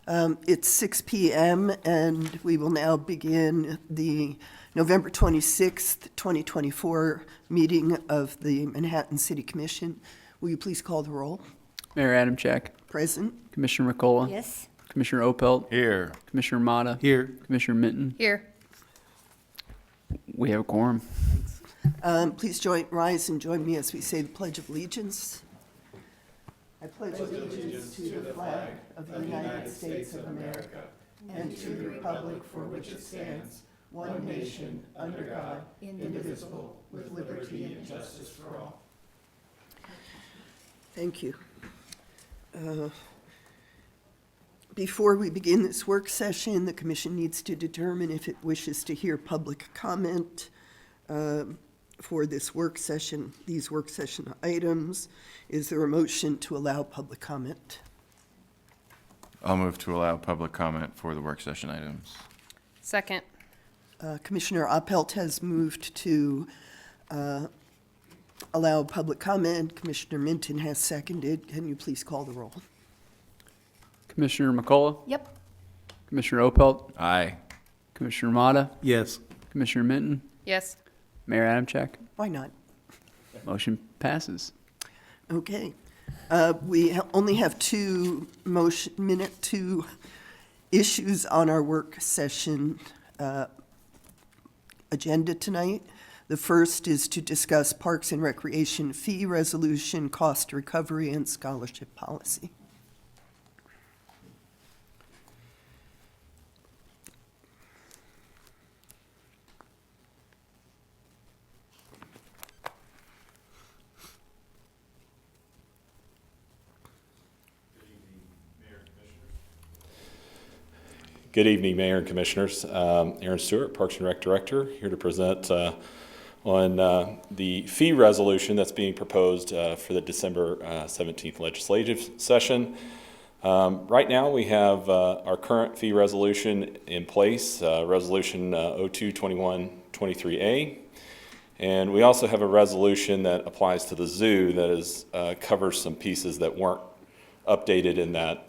It's 6 p.m. and we will now begin the November 26th, 2024 meeting of the Manhattan City Commission. Will you please call the roll? Mayor Adamczyk. Present. Commissioner McCullough. Yes. Commissioner Opelt. Here. Commissioner Mata. Here. Commissioner Minton. Here. We have a quorum. Please rise and join me as we say the Pledge of Allegiance. I pledge allegiance to the flag of the United States of America and to the republic for which it stands, one nation, under God, indivisible, with liberty and justice for all. Thank you. Before we begin this work session, the Commission needs to determine if it wishes to hear public comment for this work session, these work session items. Is there a motion to allow public comment? I'll move to allow public comment for the work session items. Second. Commissioner Opelt has moved to allow public comment. Commissioner Minton has seconded. Can you please call the roll? Commissioner McCullough. Yep. Commissioner Opelt. Aye. Commissioner Mata. Yes. Commissioner Minton. Yes. Mayor Adamczyk. Why not? Motion passes. Okay. We only have two issues on our work session agenda tonight. The first is to discuss Parks and Recreation fee resolution, cost recovery, and scholarship policy. Good evening, Mayor and Commissioners. Aaron Stewart, Parks and Rec Director, here to present on the fee resolution that's being proposed for the December 17th legislative session. Right now, we have our current fee resolution in place, Resolution 02-21-23A. And we also have a resolution that applies to the zoo that is, covers some pieces that weren't updated in that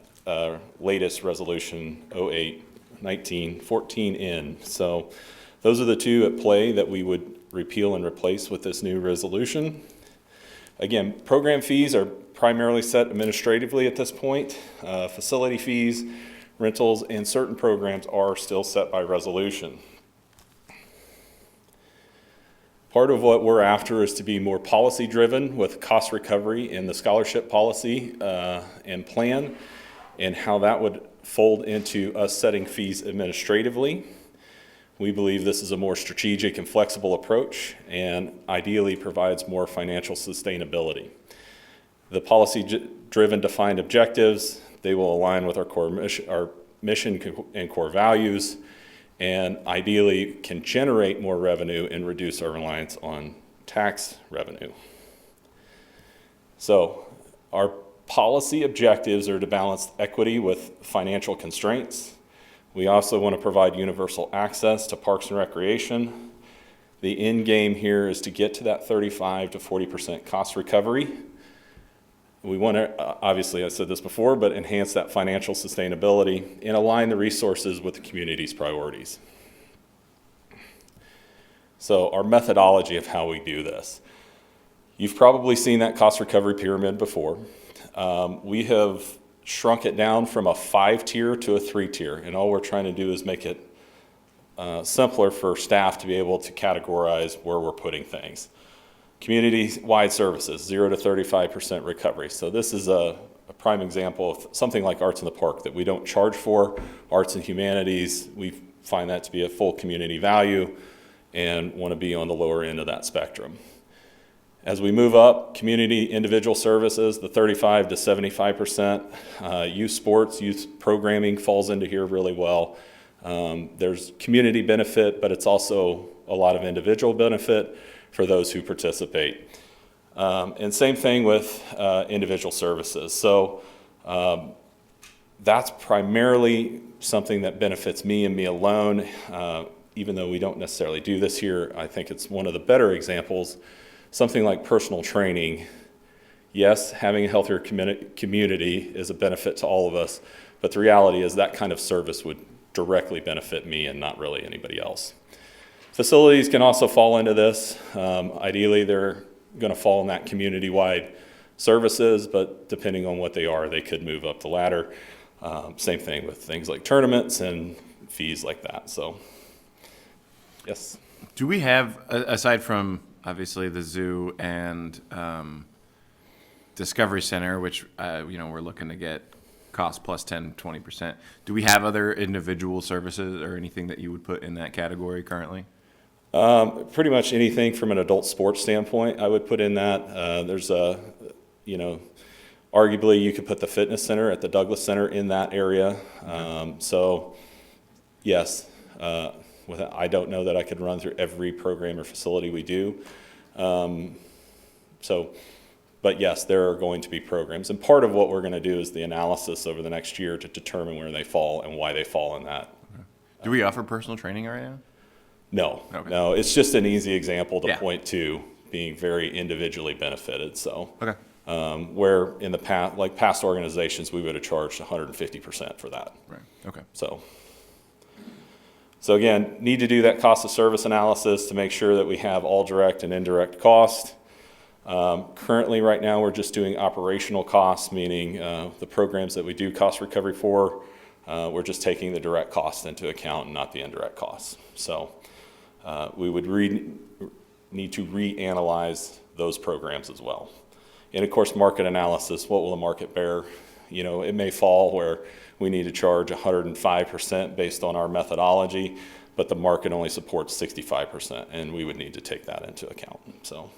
latest resolution 08-19-14N. So those are the two at play that we would repeal and replace with this new resolution. Again, program fees are primarily set administratively at this point. Facility fees, rentals, and certain programs are still set by resolution. Part of what we're after is to be more policy driven with cost recovery in the scholarship policy and plan, and how that would fold into us setting fees administratively. We believe this is a more strategic and flexible approach and ideally provides more financial sustainability. The policy-driven defined objectives, they will align with our mission and core values, and ideally can generate more revenue and reduce our reliance on tax revenue. So our policy objectives are to balance equity with financial constraints. We also want to provide universal access to parks and recreation. The end game here is to get to that 35 to 40% cost recovery. We want to, obviously I said this before, but enhance that financial sustainability and align the resources with the community's priorities. So our methodology of how we do this. You've probably seen that cost recovery pyramid before. We have shrunk it down from a 5-tier to a 3-tier, and all we're trying to do is make it simpler for staff to be able to categorize where we're putting things. Community-wide services, 0 to 35% recovery. So this is a prime example of something like Arts in the Park that we don't charge for. Arts and humanities, we find that to be a full community value and want to be on the lower end of that spectrum. As we move up, community individual services, the 35 to 75%. Youth sports, youth programming falls into here really well. There's community benefit, but it's also a lot of individual benefit for those who participate. And same thing with individual services. So that's primarily something that benefits me and me alone. Even though we don't necessarily do this here, I think it's one of the better examples. Something like personal training, yes, having a healthier community is a benefit to all of us, But the reality is that kind of service would directly benefit me and not really anybody else. Facilities can also fall into this. Ideally, they're going to fall in that community-wide services, but depending on what they are, they could move up the ladder. Same thing with things like tournaments and fees like that. So, yes. Do we have, aside from obviously the zoo and Discovery Center, which we're looking to get cost plus 10-20%, do we have other individual services or anything that you would put in that category currently? Pretty much anything from an adult sports standpoint, I would put in that. There's arguably you could put the fitness center at the Douglas Center in that area. So, yes, I don't know that I could run through every program or facility we do. But yes, there are going to be programs. And part of what we're going to do is the analysis over the next year to determine where they fall and why they fall in that. Do we offer personal training right now? No, Okay. no, it's just an easy example to Yeah. point to being very individually benefited. So, Okay. where in the past, like past organizations, we would have charged 150% for that. Right. Okay. So again, need to do that cost of service analysis to make sure that we have all direct and indirect cost. Currently, right now, we're just doing operational costs, meaning the programs that we do cost recovery for, we're just taking the direct cost into account and not the indirect costs. So we would need to reanalyze those programs as well. And of course, market analysis, what will the market bear? It may fall where we need to charge 105% based on our methodology, but the market only supports 65%, and we would need to take that into account. So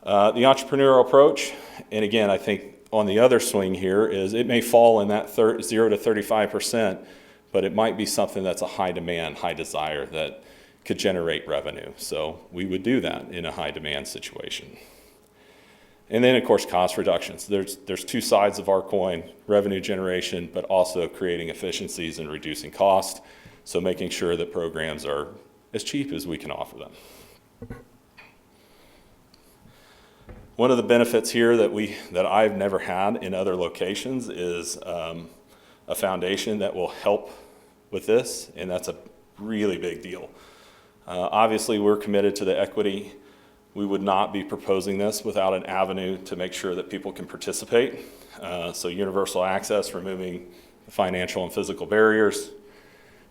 the entrepreneurial approach, and again, I think on the other swing here is it may fall in that 0 to 35%, but it might be something that's a high demand, high desire that could generate revenue. So we would do that in a high demand situation. And then, of course, cost reductions. There's two sides of our coin, revenue generation, but also creating efficiencies and reducing cost. So making sure that programs are as cheap as we can offer them. One of the benefits here that I've never had in other locations is a foundation that will help with this, and that's a really big deal. Obviously, we're committed to the equity. We would not be proposing this without an avenue to make sure that people can participate. So universal access, removing the financial and physical barriers,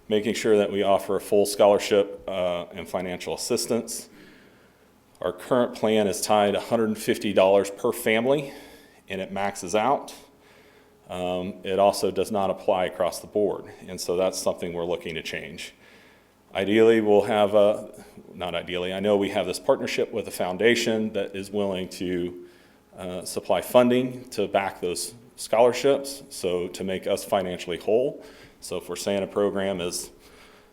making sure that we offer a full scholarship and financial assistance. Our current plan is tied $150 per family, and it maxes out. It also does not apply across the board, and so that's something we're looking to change. Ideally, we'll have not ideally, I know we have this partnership with a foundation that is willing to supply funding to back those scholarships, so to make us financially whole. So if we're saying a program is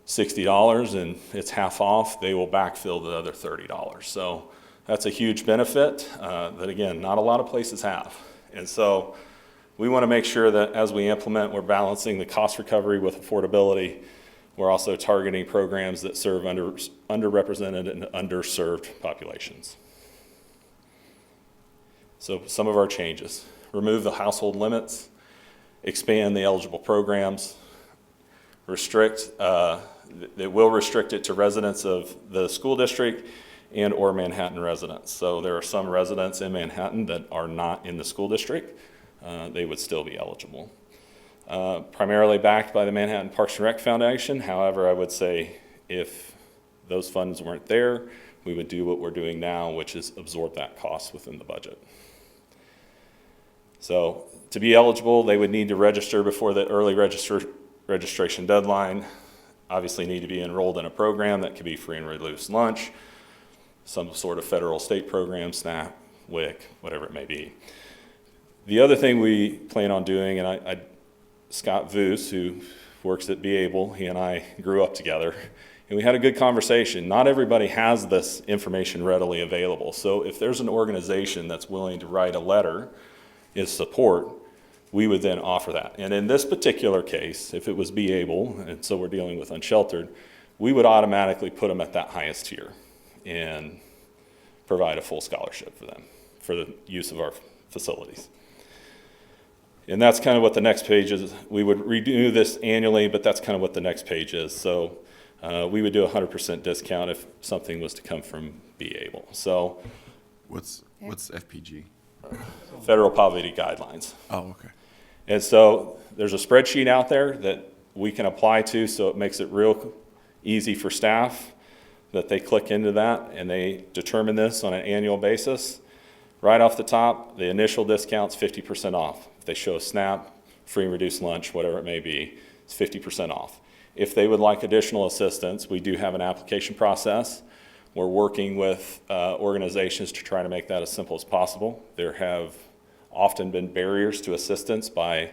$60 and it's half off, they will backfill the other $30. So that's a huge benefit that, again, not a lot of places have. And so we want to make sure that as we implement, we're balancing the cost recovery with affordability. We're also targeting programs that serve underrepresented and underserved populations. So some of our changes: remove the household limits, expand the eligible programs, it will restrict it to residents of the school district and or Manhattan residents. So there are some residents in Manhattan that are not in the school district. They would still be eligible. Primarily backed by the Manhattan Parks and Rec Foundation. However, I would say if those funds weren't there, we would do what we're doing now, which is absorb that cost within the budget. So to be eligible, they would need to register before the early registration deadline. Obviously need to be enrolled in a program that could be free and reduced lunch, some sort of federal state program, SNAP, WIC, whatever it may be. The other thing we plan on doing, and Scott Voos, who works at Be Able, he and I grew up together, and we had a good conversation. Not everybody has this information readily available. So if there's an organization that's willing to write a letter in support, we would then offer that. And in this particular case, if it was Be Able, and so we're dealing with unsheltered, we would automatically put them at that highest tier and provide a full scholarship for them for the use of our facilities. And that's kind of what the next page is. We would renew this annually, but that's kind of what the next page is. So we would do a 100% discount if something was to come from Be Able. So What's FPG? Federal Poverty Guidelines. Oh, okay. And so there's a spreadsheet out there that we can apply to, so it makes it real easy for staff that they click into that and they determine this on an annual basis. Right off the top, the initial discount's 50% off. If they show a SNAP, free and reduced lunch, whatever it may be, it's 50% off. If they would like additional assistance, we do have an application process. We're working with organizations to try to make that as simple as possible. There have often been barriers to assistance by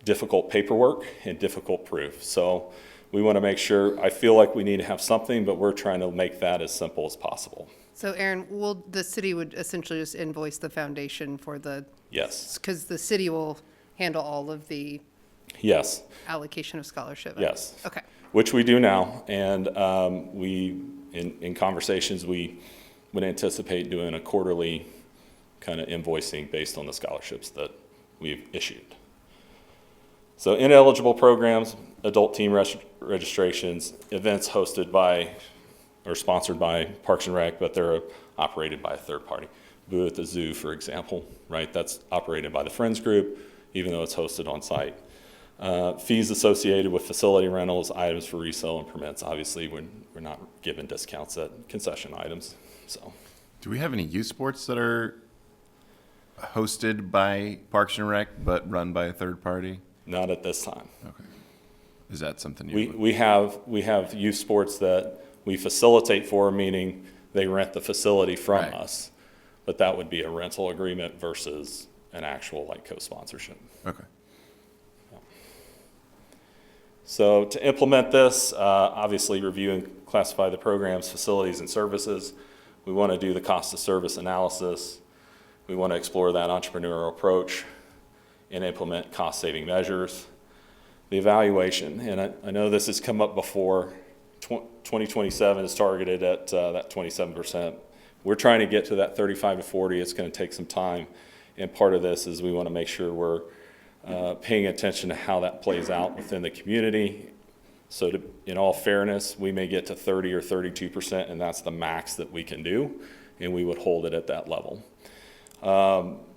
difficult paperwork and difficult proof. So we want to make sure, I feel like we need to have something, but we're trying to make that as simple as possible. So Aaron, the city would essentially just invoice the foundation for Yes, because the city will handle all of the yes, allocation of scholarship? yes. Okay. Which we do now, and in conversations, we would anticipate doing a quarterly kind of invoicing based on the scholarships that we've issued. So ineligible programs, adult team registrations, events hosted by or sponsored by Parks and Rec, but they're operated by a third party. Boo at the Zoo, for example, right? That's operated by the Friends Group, even though it's hosted on site. Fees associated with facility rentals, items for resale and permits. Obviously, we're not giving discounts at concession items, so. Do we have any youth sports that are hosted by Parks and Rec but run by a third party? Not at this time. Okay. Is that something you We have youth sports that we facilitate for, meaning they rent the facility from Right. us. But that would be a rental agreement versus an actual like co-sponsorship. Okay. So to implement this, obviously review and classify the programs, facilities, and services. We want to do the cost of service analysis. We want to explore that entrepreneurial approach and implement cost-saving measures. The evaluation, and I know this has come up before, 2027 is targeted at that 27%. We're trying to get to that 35 to 40. It's going to take some time. And part of this is we want to make sure we're paying attention to how that plays out within the community. So in all fairness, we may get to 30 or 32%, and that's the max that we can do, and we would hold it at that level.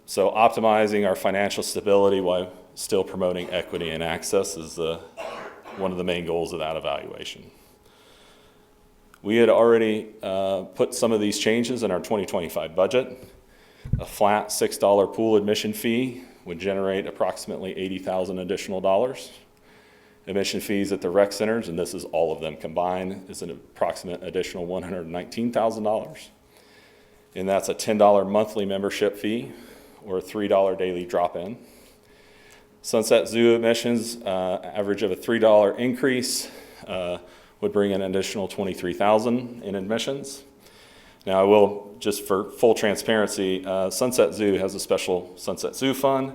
So optimizing our financial stability while still promoting equity and access is one of the main goals of that evaluation. We had already put some of these changes in our 2025 budget. A flat $6 pool admission fee would generate approximately $80,000 additional dollars. Admission fees at the rec centers, and this is all of them combined, is an approximate additional $119,000. And that's a $10 monthly membership fee or a $3 daily drop-in. Sunset Zoo admissions, average of a $3 increase, would bring in an additional $23,000 in admissions. Now, I will, just for full transparency, Sunset Zoo has a special Sunset Zoo fund.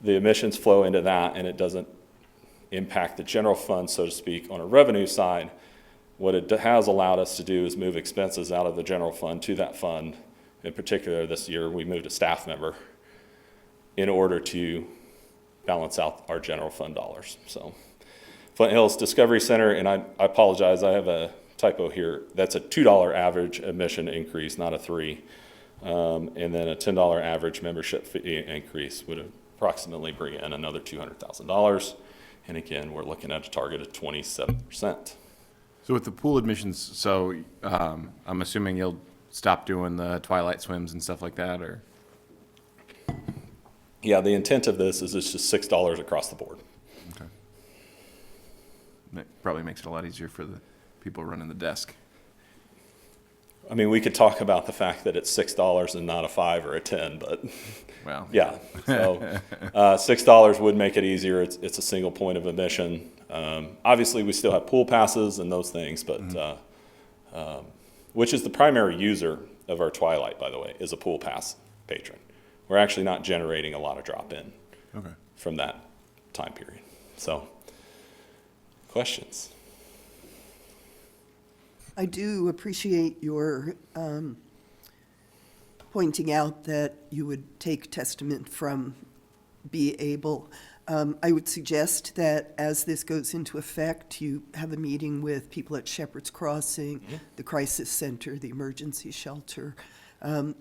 The admissions flow into that, and it doesn't impact the general fund, so to speak, on a revenue side. What it has allowed us to do is move expenses out of the general fund to that fund. In particular, this year, we moved a staff member in order to balance out our general fund dollars. So, Flint Hills Discovery Center, and I apologize, I have a typo here. That's a $2 average admission increase, not a $3. And then a $10 average membership fee increase would approximately bring in another $200,000. And again, we're looking at a target of 27%. So with the pool admissions, I'm assuming you'll stop doing the twilight swims and stuff like that, or? Yeah, the intent of this is it's just $6 across the board. Okay. That probably makes it a lot easier for the people running the desk. I mean, we could talk about the fact that it's $6 and not a 5 or a 10, but Well, yeah. So $6 would make it easier. It's a single point of admission. Obviously, we still have pool passes and those things, but which is the primary user of our Twilight, by the way, is a pool pass patron. We're actually not generating a lot of drop-in Okay. from that time period. So, questions? I do appreciate your pointing out that you would take testament from be able. I would suggest that as this goes into effect, you have a meeting with people at Shepherd's Crossing, the Crisis Center, the Emergency Shelter.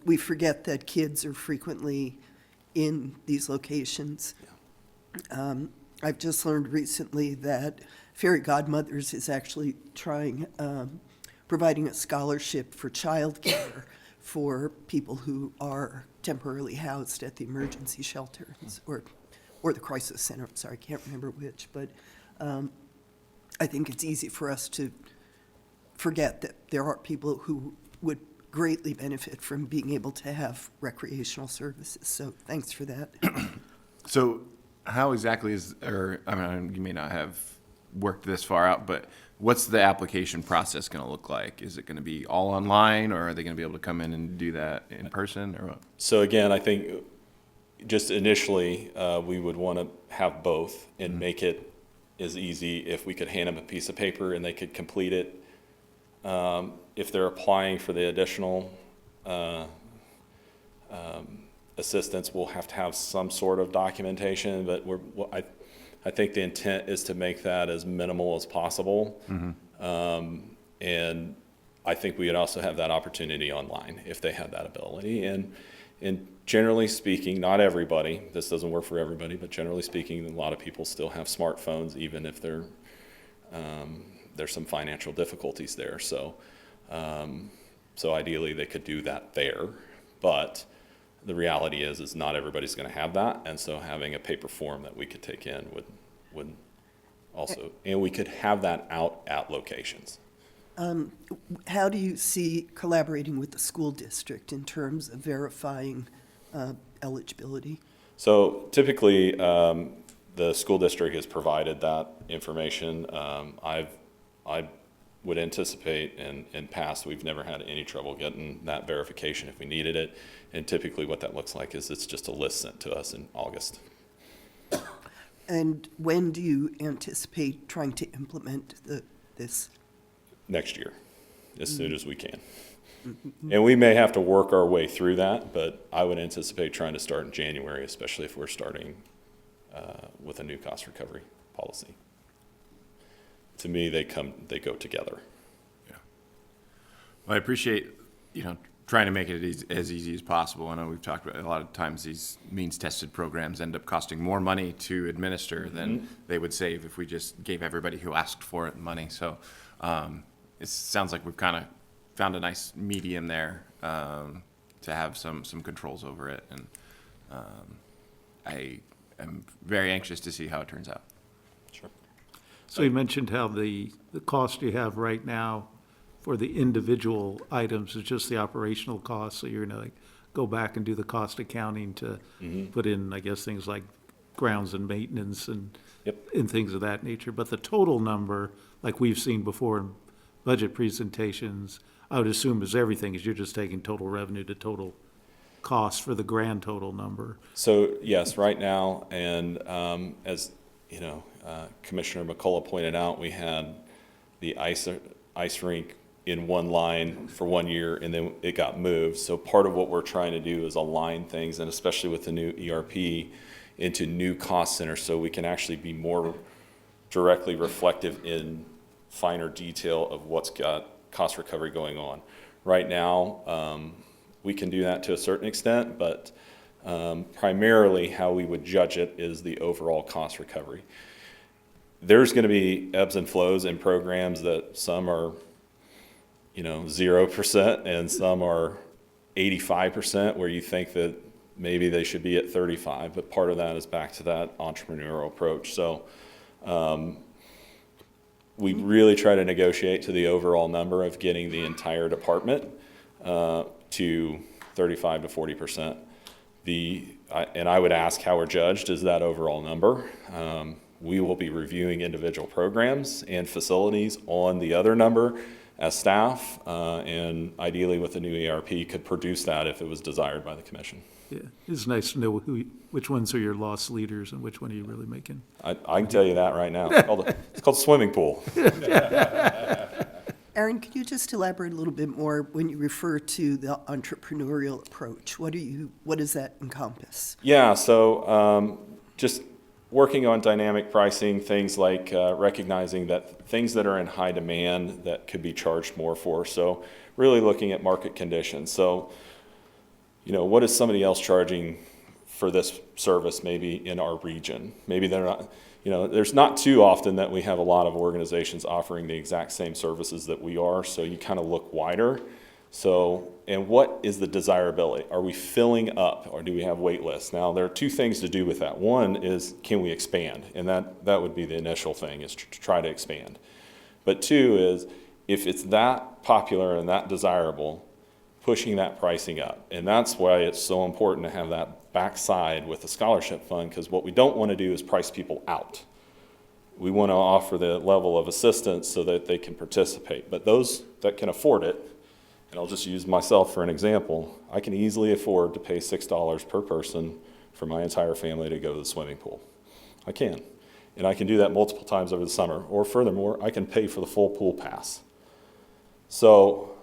We forget that kids are frequently in these locations. I've just learned recently that Fairy Godmothers is actually providing a scholarship for childcare for people who are temporarily housed at the emergency shelters or the crisis center. I'm sorry, I can't remember which, but I think it's easy for us to forget that there are people who would greatly benefit from being able to have recreational services. So thanks for that. So how exactly I mean, you may not have worked this far out, but what's the application process going to look like? Is it going to be all online, or are they going to be able to come in and do that in person, or what? So again, I think just initially, we would want to have both and make it as easy if we could hand them a piece of paper and they could complete it. If they're applying for the additional assistance, we'll have to have some sort of documentation, but I think the intent is to make that as minimal as possible. And I think we would also have that opportunity online if they have that ability. And generally speaking, not everybody, this doesn't work for everybody, but generally speaking, a lot of people still have smartphones, even if there's some financial difficulties there. So ideally they could do that there, but the reality is not everybody's going to have that. And so having a paper form that we could take in would also, and we could have that out at locations. How do you see collaborating with the school district in terms of verifying eligibility? So typically, the school district has provided that information. I would anticipate, in past, we've never had any trouble getting that verification if we needed it. And typically what that looks like is it's just a list sent to us in August. And when do you anticipate trying to implement this? Next year, as soon as we can. And we may have to work our way through that, but I would anticipate trying to start in January, especially if we're starting with a new cost recovery policy. To me, they go together. Yeah. Well, I appreciate, trying to make it as easy as possible. I know we've talked about a lot of times these means-tested programs end up costing more money to administer than they would save if we just gave everybody who asked for it money. So it sounds like we've kind of found a nice medium there to have some controls over it. And I am very anxious to see how it turns out. Sure. So you mentioned how the cost you have right now for the individual items is just the operational cost, so you're gonna go back and do the cost accounting to put in, I guess, things like grounds and maintenance and and things of that nature. But the total number, like we've seen before in budget presentations, I would assume is everything, is you're just taking total revenue to total cost for the grand total number. So yes, right now, and as Commissioner McCullough pointed out, we had the ice rink in one line for 1 year, and then it got moved. So part of what we're trying to do is align things, and especially with the new ERP, into new cost centers, so we can actually be more directly reflective in finer detail of what's got cost recovery going on. Right now, we can do that to a certain extent, but primarily how we would judge it is the overall cost recovery. There's going to be ebbs and flows in programs that some are 0% and some are 85%, where you think that maybe they should be at 35, but part of that is back to that entrepreneurial approach. So we really try to negotiate to the overall number of getting the entire department to 35 to 40%. And I would ask how we're judged is that overall number. We will be reviewing individual programs and facilities on the other number as staff, and ideally with the new ERP could produce that if it was desired by the commission. Yeah, it's nice to know which ones are your loss leaders and which one are you really making. I can tell you that right now. It's called swimming pool. Aaron, could you just elaborate a little bit more when you refer to the entrepreneurial approach? What does that encompass? Yeah, so just working on dynamic pricing, things like recognizing that things that are in high demand that could be charged more for. So really looking at market conditions. So, what is somebody else charging for this service maybe in our region? Maybe they're not, there's not too often that we have a lot of organizations offering the exact same services that we are. So you kind of look wider. So, and what is the desirability? Are we filling up or do we have wait lists? Now, there are two things to do with that. One is, can we expand? And that would be the initial thing, is to try to expand. But two is, if it's that popular and that desirable, pushing that pricing up. And that's why it's so important to have that backside with the scholarship fund, because what we don't want to do is price people out. We want to offer the level of assistance so that they can participate. But those that can afford it, and I'll just use myself for an example, I can easily afford to pay $6 per person for my entire family to go to the swimming pool. I can. And I can do that multiple times over the summer. Or furthermore, I can pay for the full pool pass. So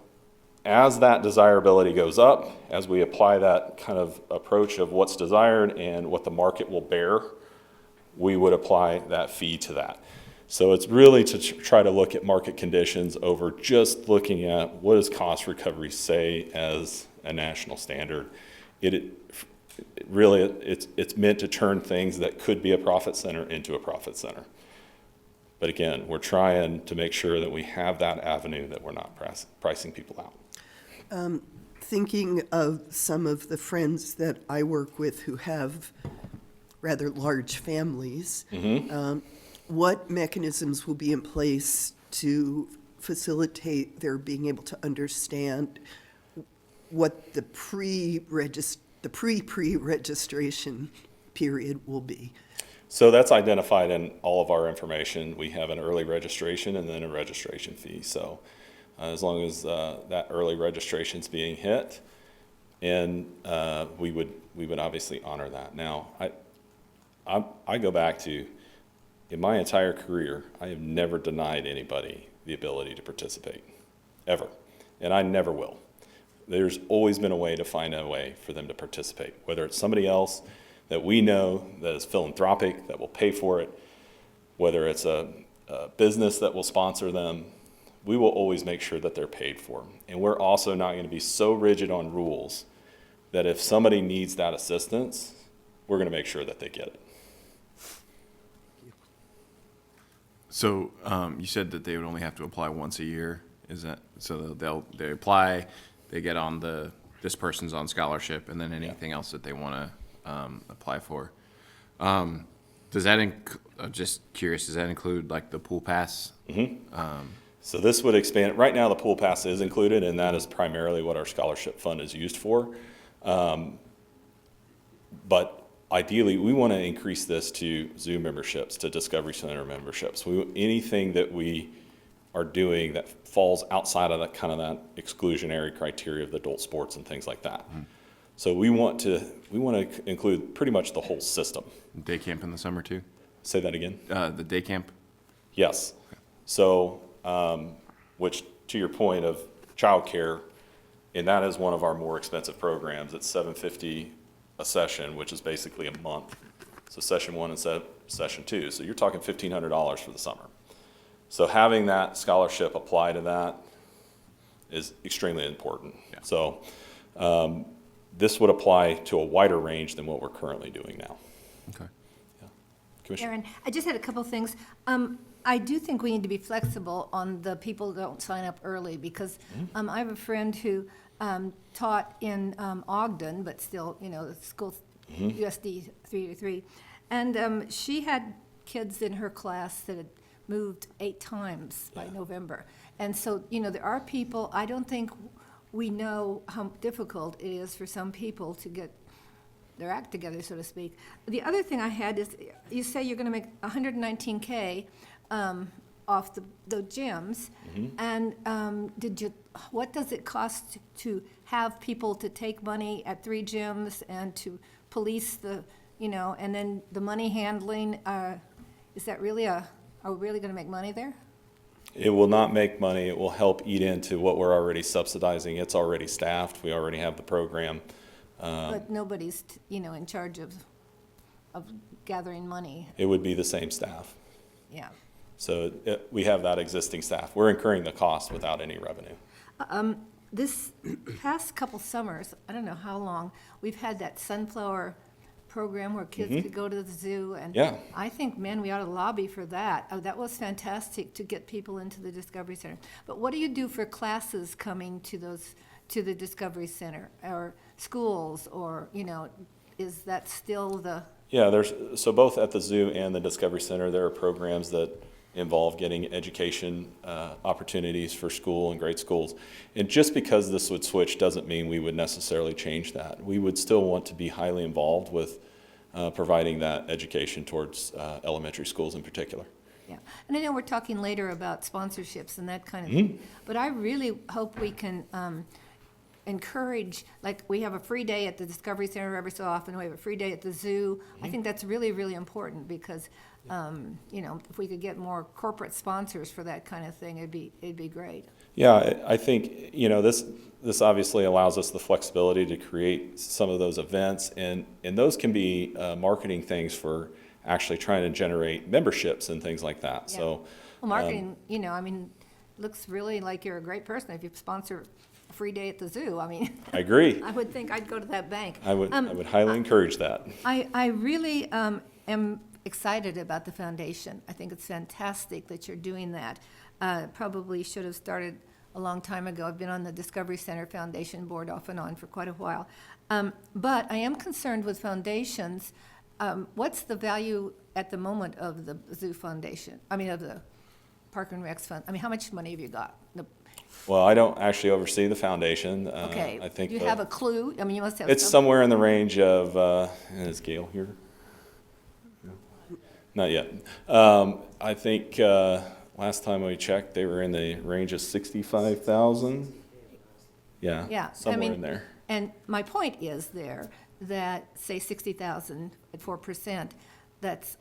as that desirability goes up, as we apply that kind of approach of what's desired and what the market will bear, we would apply that fee to that. So it's really to try to look at market conditions over just looking at what does cost recovery say as a national standard. It's meant to turn things that could be a profit center into a profit center. But again, we're trying to make sure that we have that avenue, that we're not pricing people out. Thinking of some of the friends that I work with who have rather large families, what mechanisms will be in place to facilitate their being able to understand what the pre-registration period will be? So that's identified in all of our information. We have an early registration and then a registration fee. So as long as that early registration is being hit, and we would obviously honor that. Now, I go back to, in my entire career, I have never denied anybody the ability to participate, ever, and I never will. There's always been a way to find a way for them to participate, whether it's somebody else that we know that is philanthropic, that will pay for it, whether it's a business that will sponsor them. We will always make sure that they're paid for. And we're also not going to be so rigid on rules that if somebody needs that assistance, we're going to make sure that they get it. So you said that they would only have to apply once a year. Is that so? They apply, they get on this person's on scholarship, and then anything else that they want to apply for. Does that just curious? Does that include like the pool pass? So this would expand. Right now, the pool pass is included, and that is primarily what our scholarship fund is used for. But ideally, we want to increase this to zoo memberships, to Discovery Center memberships. Anything that we are doing that falls outside of that kind of that exclusionary criteria of the adult sports and things like that. So we want to include pretty much the whole system. Day camp in the summer too? Say that again? The day camp? Yes. So, which to your point of childcare, and that is one of our more expensive programs. It's $750 a session, which is basically a month. So session 1 and session 2. So you're talking $1,500 for the summer. So having that scholarship apply to that is extremely important. Yeah. So this would apply to a wider range than what we're currently doing now. Okay. Yeah. Commissioner? Aaron, I just had a couple things. I do think we need to be flexible on the people who don't sign up early, because I have a friend who taught in Ogden, but still, the school, USD 383, and she had kids in her class that had moved 8 times by November. And so, there are people, I don't think we know how difficult it is for some people to get their act together, so to speak. The other thing I had is, you say you're going to make $119K off the gyms, and what does it cost to have people to take money at 3 gyms and to police and then the money handling? Is that really are we really going to make money there? It will not make money. It will help eat into what we're already subsidizing. It's already staffed. We already have the program. But nobody's, in charge of gathering money, It would be the same staff. yeah. So we have that existing staff. We're incurring the cost without any revenue. This past couple summers, I don't know how long, we've had that sunflower program where kids could go to the zoo, and Yeah. I think, man, we ought to lobby for that. Oh, that was fantastic to get people into the Discovery Center. But what do you do for classes coming to the Discovery Center, or schools, or, is that still the, Yeah, so both at the zoo and the Discovery Center, there are programs that involve getting education opportunities for school and grade schools. And just because this would switch doesn't mean we would necessarily change that. We would still want to be highly involved with providing that education towards elementary schools in particular. yeah. And I know we're talking later about sponsorships and that kind of thing, but I really hope we can encourage, like, we have a free day at the Discovery Center every so often, we have a free day at the zoo. I think that's really, really important, because, if we could get more corporate sponsors for that kind of thing, it'd be great. Yeah, I think, this obviously allows us the flexibility to create some of those events, and those can be marketing things for actually trying to generate memberships and things like that, Yeah. so. Well, marketing, looks really like you're a great person if you sponsor a free day at the zoo. I mean, I agree. I would think I'd go to that bank. I would highly encourage that. I really am excited about the foundation. I think it's fantastic that you're doing that. Probably should have started a long time ago. I've been on the Discovery Center Foundation board off and on for quite a while. But I am concerned with foundations. What's the value at the moment of the Zoo Foundation? I mean, of the Park and Recs Fund? I mean, how much money have you got? Well, I don't actually oversee the foundation. Okay. I think Do you have a clue? I mean, you must have it's some. somewhere in the range of, is Gail here? Not yet. I think last time we checked, they were in the range of 65,000. Yeah, Yeah, I somewhere mean, in there. And my point is there that, say, 60,000 at 4%, that's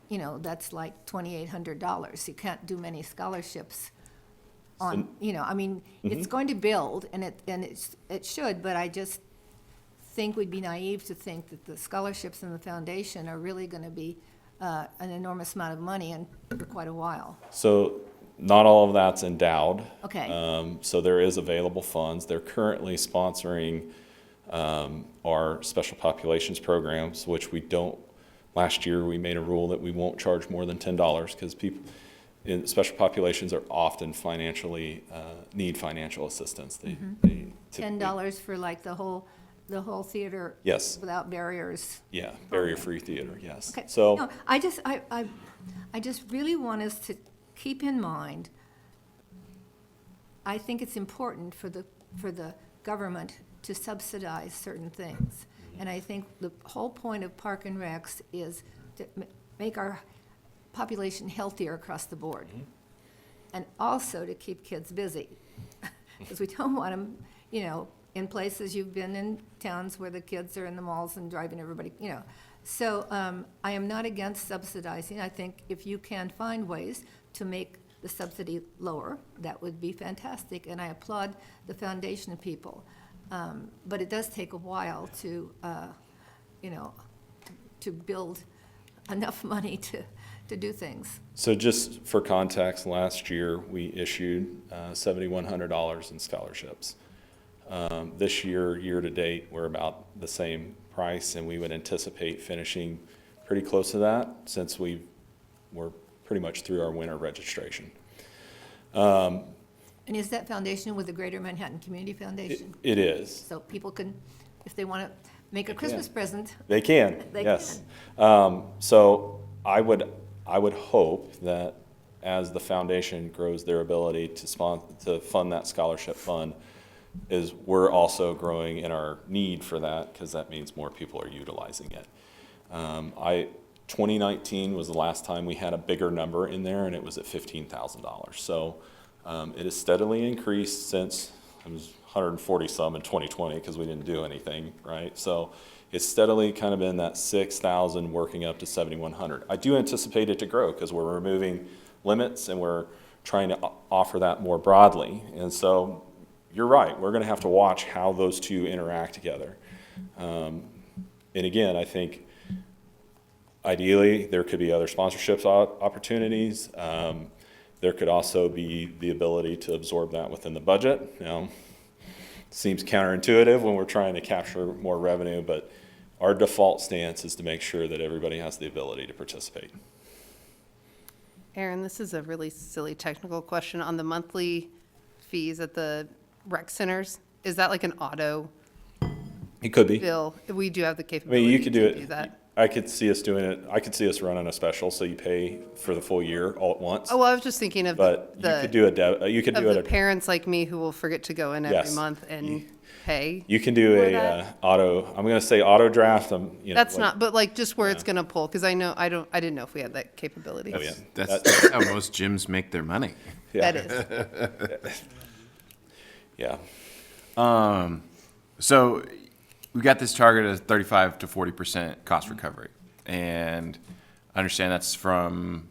like $2,800. You can't do many scholarships on, it's going to build, and it should, but I just think we'd be naive to think that the scholarships in the foundation are really going to be an enormous amount of money and for quite a while. So not all of that's endowed. Okay. So there is available funds. They're currently sponsoring our special populations programs, which we don't. Last year, we made a rule that we won't charge more than $10 because people in special populations are often financially need financial assistance. They typically- $10 for like the whole theater. Yes. Without barriers. Yeah, barrier-free theater. Yes. Okay. So. No, I just really want us to keep in mind, I think it's important for the government to subsidize certain things. And I think the whole point of Park and Recs is to make our population healthier across the board. And also to keep kids busy. Because we don't want them, in places, you've been in towns where the kids are in the malls and driving everybody, So I am not against subsidizing. I think if you can find ways to make the subsidy lower, that would be fantastic. And I applaud the foundation people. But it does take a while to, to build enough money to do things. So just for context, last year, we issued $7,100 in scholarships. This year, year-to-date, we're about the same price, and we would anticipate finishing pretty close to that since we're pretty much through our winter registration. And is that foundation with the Greater Manhattan Community Foundation? It is. So people can, if they want to make a Christmas present, They can, They yes. So I would hope that as the foundation grows their ability to fund that scholarship fund, is we're also growing in our need for that, because that means more people are utilizing it. 2019 was the last time we had a bigger number in there, and it was at $15,000. So it has steadily increased since it was 140 some in 2020 because we didn't do anything, right? So it's steadily kind of been that 6,000 working up to 7,100. I do anticipate it to grow because we're removing limits and we're trying to offer that more broadly. And so you're right, we're going to have to watch how those two interact together. And again, I think Ideally, there could be other sponsorships opportunities. There could also be the ability to absorb that within the budget. Seems counterintuitive when we're trying to capture more revenue, but our default stance is to make sure that everybody has the ability to participate. Aaron, this is a really silly technical question. On the monthly fees at the rec centers, is that like an auto It could be. bill? We do have the I capability mean, you could do to it. that. I could see us doing it. I could see us running a special, so you pay for the full year all at once. Oh, well, I was just thinking of But you could the, do you could of do the it. parents like me who will forget to go in every Yes. month and pay. You can do for a that? auto. I'm going to say auto draft. That's not, but like just where it's gonna pull, because I didn't know if we had that capability. Oh, yeah. That's how most gyms make their money. Yeah. That is. Yeah. So we got this target of 35 to 40% cost recovery. And I understand that's from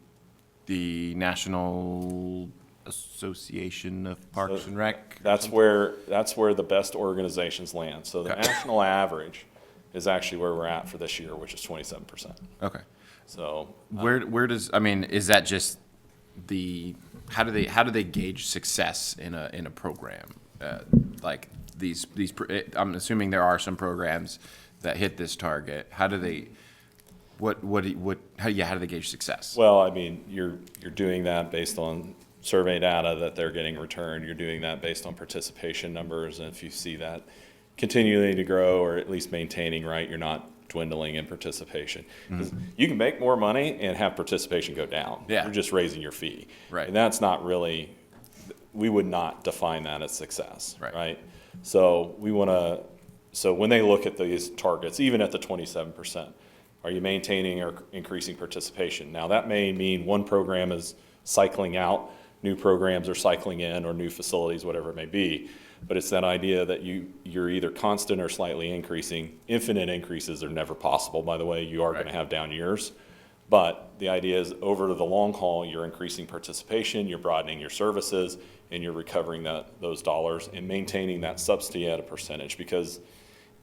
the National Association of Parks and Rec. That's where the best organizations land. So the Okay. national average is actually where we're at for this year, which is 27%. Okay. So Where does, I mean, is that just how do they gauge success in a program? Like I'm assuming there are some programs that hit this target. How do they gauge success? well, I mean, you're doing that based on survey data that they're getting returned. You're doing that based on participation numbers, and if you see that continuing to grow or at least maintaining, right, you're not dwindling in participation. 'Cause you can make more money and have participation go down. Yeah. You're just raising your fee. Right. And that's not really, we would not define that as success, Right. right? So so when they look at these targets, even at the 27%, are you maintaining or increasing participation? Now, that may mean one program is cycling out, new programs are cycling in, or new facilities, whatever it may be. But it's that idea that you're either constant or slightly increasing. Infinite increases are never possible, by the way. You are going to Right. have down years. But the idea is over the long haul, you're increasing participation, you're broadening your services, and you're recovering those dollars and maintaining that subsidy at a percentage. Because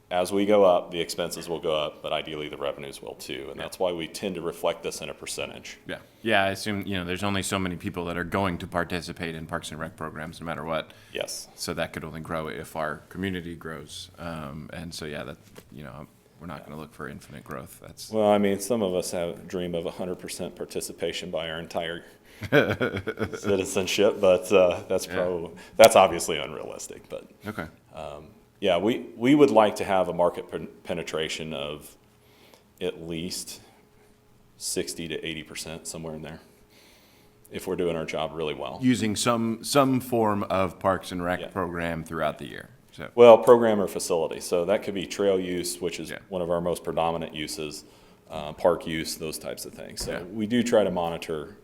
as we go up, the expenses will go up, but ideally the revenues will too. And that's why we tend to reflect this in a percentage. Yeah. Yeah, I assume, there's only so many people that are going to participate in Parks and Rec programs, no matter what. Yes. So that could only grow if our community grows. And so, yeah, we're not going to look for infinite growth. That's, Well, I mean, some of us dream of 100% participation by our entire citizenship, but that's obviously unrealistic. But okay. yeah, we would like to have a market penetration of at least 60 to 80%, somewhere in there, if we're doing our job really well. Using some form of Parks and Rec Yeah. program throughout the year. So, Well, program or facility, so that could be trail use, which is Yeah. one of our most predominant uses, park use, those types of things. So Yeah. we do try to monitor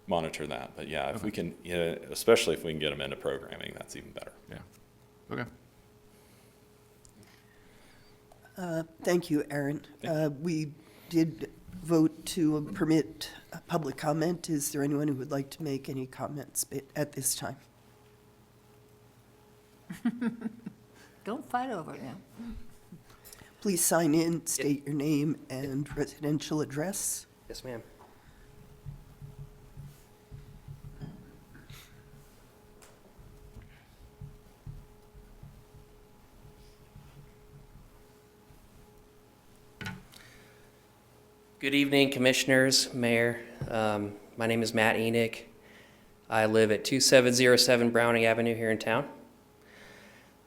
that, but yeah, if we can, especially if we can get them into programming, that's even better. yeah. Okay. Thank you, Aaron. We did vote to permit public comment. Is there anyone who would like to make any comments at this time? Don't fight over it now. Please sign in, state your name and residential address. Yes, ma'am. Good evening, Commissioners, Mayor. My name is Matt Enoch. I live at 2707 Browning Avenue here in town.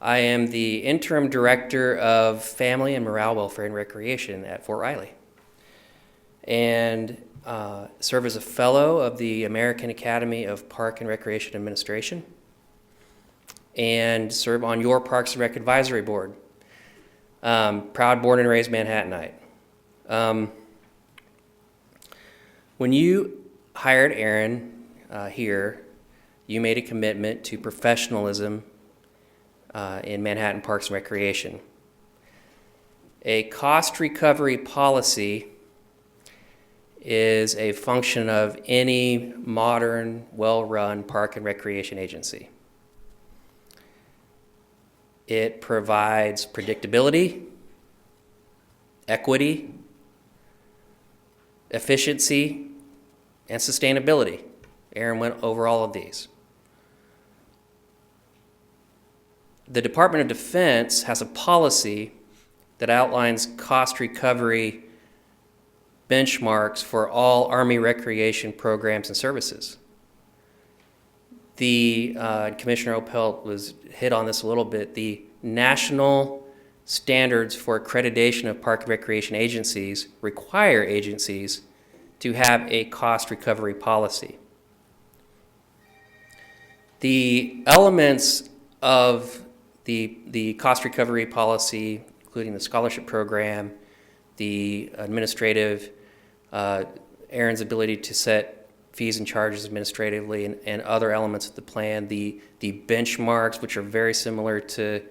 I am the Interim Director of Family and Morale Welfare and Recreation at Fort Riley, and serve as a Fellow of the American Academy of Park and Recreation Administration, and serve on your Parks and Rec Advisory Board. Proud born and raised Manhattanite. When you hired Aaron here, you made a commitment to professionalism in Manhattan Parks and Recreation. A cost recovery policy is a function of any modern, well-run park and recreation agency. It provides predictability, equity, efficiency, and sustainability. Aaron went over all of these. The Department of Defense has a policy that outlines cost recovery benchmarks for all Army recreation programs and services. Commissioner Opelt was hit on this a little bit. The national standards for accreditation of park and recreation agencies require agencies to have a cost recovery policy. The elements of the cost recovery policy, including the scholarship program, the administrative, Aaron's ability to set fees and charges administratively, and other elements of the plan, the benchmarks, which are very similar to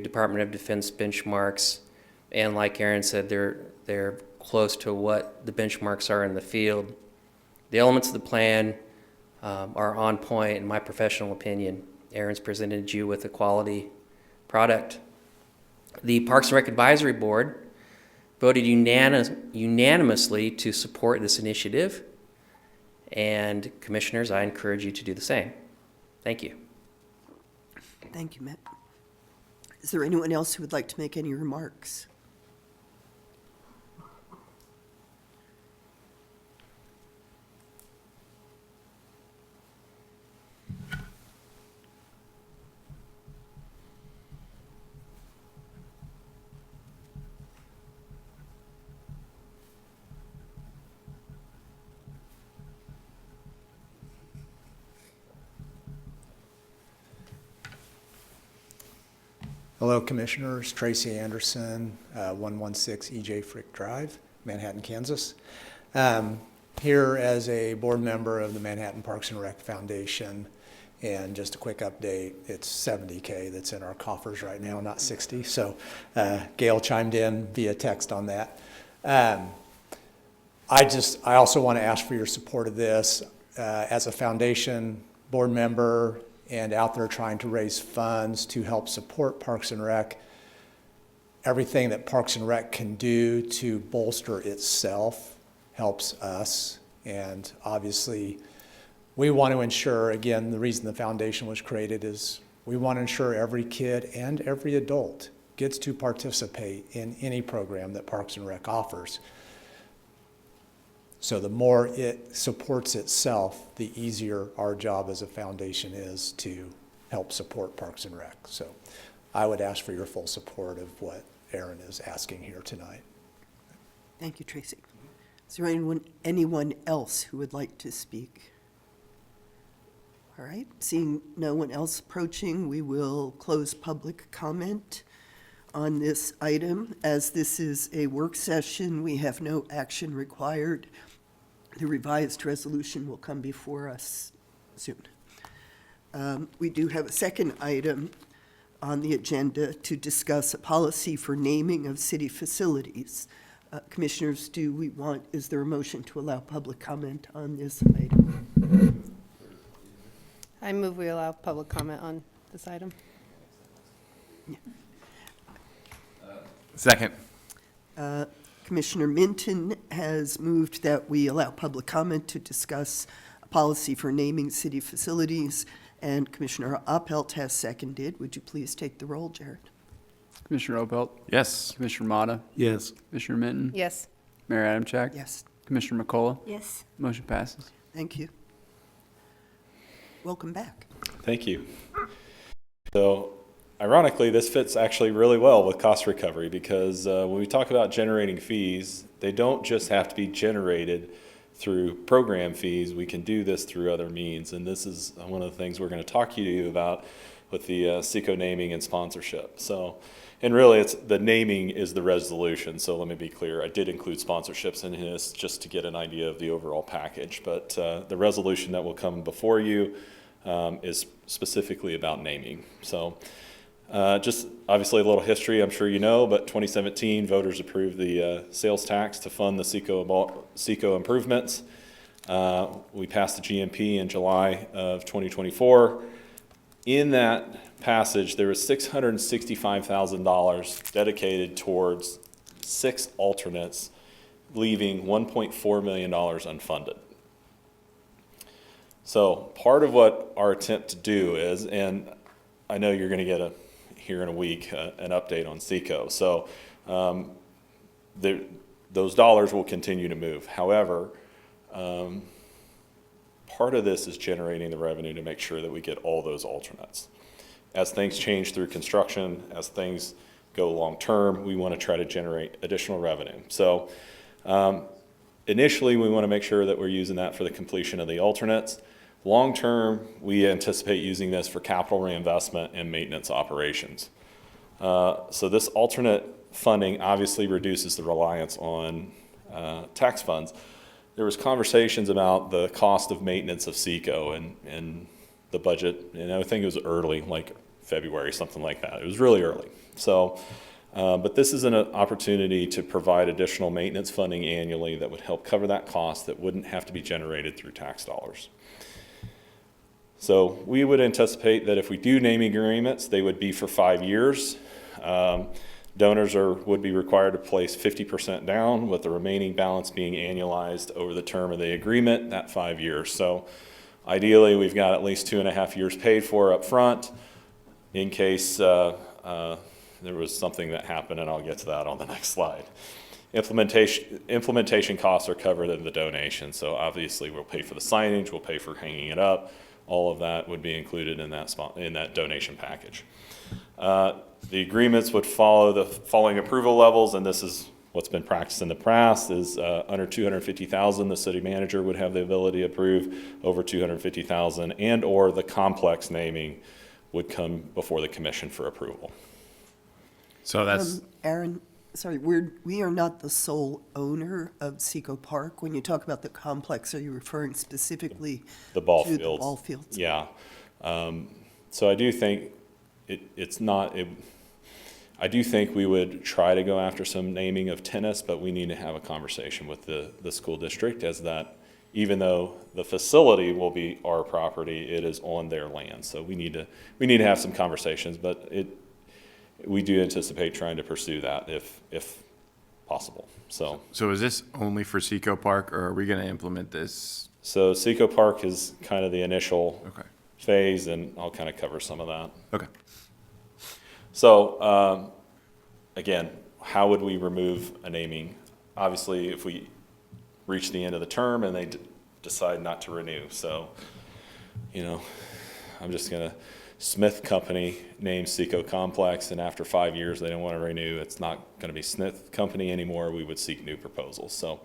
Department of Defense benchmarks, and like Aaron said, they're close to what the benchmarks are in the field. The elements of the plan are on point, in my professional opinion. Aaron's presented you with a quality product. The Parks and Rec Advisory Board voted unanimously to support this initiative. And commissioners, I encourage you to do the same. Thank you. Thank you, Matt. Is there anyone else who would like to make any remarks? Hello, Commissioners. Tracy Anderson, 116 E.J. Frick Drive, Manhattan, Kansas. Here as a board member of the Manhattan Parks and Rec Foundation. And just a quick update, it's $70K that's in our coffers right now, not 60. So Gail chimed in via text on that. I also want to ask for your support of this. As a foundation board member, and out there trying to raise funds to help support Parks and Rec. Everything that Parks and Rec can do to bolster itself helps us. And obviously, we want to ensure, again, the reason the foundation was created is we want to ensure every kid and every adult gets to participate in any program that Parks and Rec offers. So the more it supports itself, the easier our job as a foundation is to help support Parks and Rec. So I would ask for your full support of what Aaron is asking here tonight. Thank you, Tracy. Is there anyone else who would like to speak? All right, seeing no one else approaching, we will close public comment on this item. As this is a work session, we have no action required. The revised resolution will come before us soon. We do have a second item on the agenda to discuss a policy for naming of city facilities. Commissioners, is there a motion to allow public comment on this item? I move we allow public comment on this item. Second. Commissioner Minton has moved that we allow public comment to discuss a policy for naming city facilities, and Commissioner Opelt has seconded. Would you please take the roll, Jared? Commissioner Opelt, Yes. Commissioner Motta, Yes. Commissioner Minton, Yes. Mayor Adamchak, Yes, Commissioner McCullough. Yes. Motion passes. thank you. Welcome back. Thank you. So, ironically, this fits actually really well with cost recovery because when we talk about generating fees, they don't just have to be generated through program fees. We can do this through other means, and this is one of the things we're going to talk to you about with the SECO naming and sponsorship. So, and really, the naming is the resolution. So let me be clear. I did include sponsorships in this just to get an idea of the overall package, but the resolution that will come before you is specifically about naming. So. Just obviously a little history, I'm sure you know, but 2017 voters approved the sales tax to fund the SECO improvements. We passed the GMP in July of 2024. In that passage, there was $665,000 dedicated towards 6 alternates leaving $1.4 million unfunded. So part of what our attempt to do is, and I know you're going to get here in a week, an update on SECO. So those dollars will continue to move. However, part of this is generating the revenue to make sure that we get all those alternates. As things change through construction, as things go long-term, we want to try to generate additional revenue. So initially, we want to make sure that we're using that for the completion of the alternates. Long-term, we anticipate using this for capital reinvestment and maintenance operations. So this alternate funding obviously reduces the reliance on tax funds. There was conversations about the cost of maintenance of SECO and the budget, and I think it was early, like February, something like that. It was really early. So, but this is an opportunity to provide additional maintenance funding annually that would help cover that cost that wouldn't have to be generated through tax dollars. So we would anticipate that if we do naming agreements, they would be for 5 years. Donors would be required to place 50% down, with the remaining balance being annualized over the term of the agreement, that 5 years. So ideally, we've got at least 2.5 years paid for up front in case there was something that happened, and I'll get to that on the next slide. Implementation costs are covered in the donation. So obviously, we'll pay for the signage, we'll pay for hanging it up. All of that would be included in that donation package. The agreements would follow the following approval levels, and this is what's been practiced in the past, is under $250,000, the city manager would have the ability to approve. Over $250,000 and or the complex naming would come before the commission for approval. So that's, Aaron, sorry, we are not the sole owner of Seco Park. When you talk about the complex, are you referring specifically The ball to fields. the ball fields? Yeah. So I do think I do think we would try to go after some naming of tennis, but we need to have a conversation with the school district, as that, even though the facility will be our property, it is on their land. So we need to have some conversations, but we do anticipate trying to pursue that if possible. So is this only for Seco Park, or are we going to implement this? Seco Park is kind of the initial Okay. phase, and I'll kind of cover some of that. Okay. So, again, how would we remove a naming? Obviously, if we reach the end of the term and they decide not to renew. So, I'm just going to, Smith Company name Seco Complex, and after 5 years they don't want to renew. It's not going to be Smith Company anymore. We would seek new proposals. So,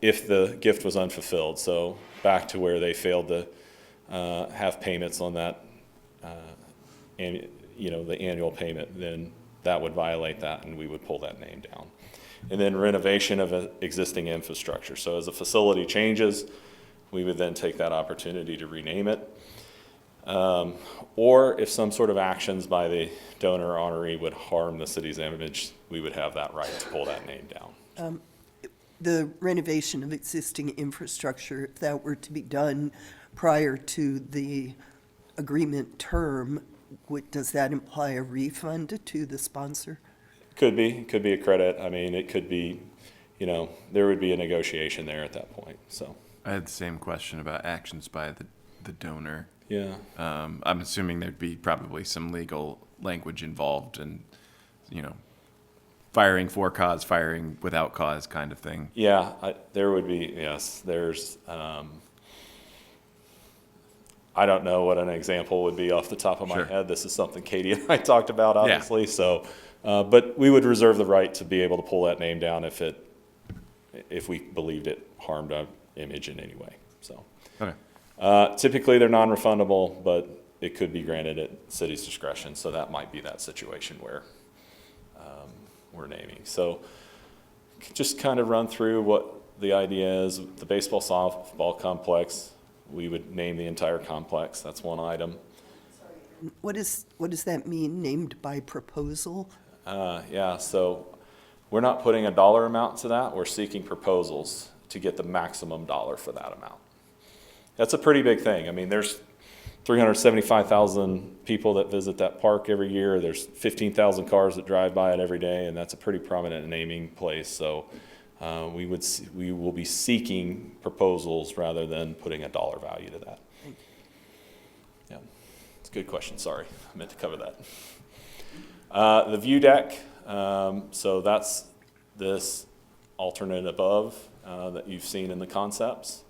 if the gift was unfulfilled, so back to where they failed to have payments on that, the annual payment, then that would violate that, and we would pull that name down. And then renovation of existing infrastructure. So as a facility changes, we would then take that opportunity to rename it. Or if some sort of actions by the donor or honoree would harm the city's image, we would have that right to pull that name down. The renovation of existing infrastructure, if that were to be done prior to the agreement term, does that imply a refund to the sponsor? Could be a credit. I mean, it could be, there would be a negotiation there at that point, so. I had the same question about actions by the donor. Yeah. I'm assuming there'd be probably some legal language involved, and, firing for cause, firing without cause kind of thing. Yeah, there would be, yes. There's, I don't know what an example would be off the top of my Sure. head. This is something Katie and I talked about, obviously. So, but we would reserve the right to be able to pull that name down if we believed it harmed our image in any way. So, Okay. typically they're non-refundable, but it could be granted at city's discretion. So that might be that situation where we're naming. So, just kind of run through what the idea is. The baseball softball complex, we would name the entire complex. That's one item. What does that mean, named by proposal? Yeah, so we're not putting a dollar amount to that. We're seeking proposals to get the maximum dollar for that amount. That's a pretty big thing. I mean, there's 375,000 people that visit that park every year. There's 15,000 cars that drive by it every day, and that's a pretty prominent naming place. So we will be seeking proposals rather than putting a dollar value to that. Yeah, it's a good question. Sorry, I meant to cover that. The view deck, so that's this alternate above that you've seen in the concepts.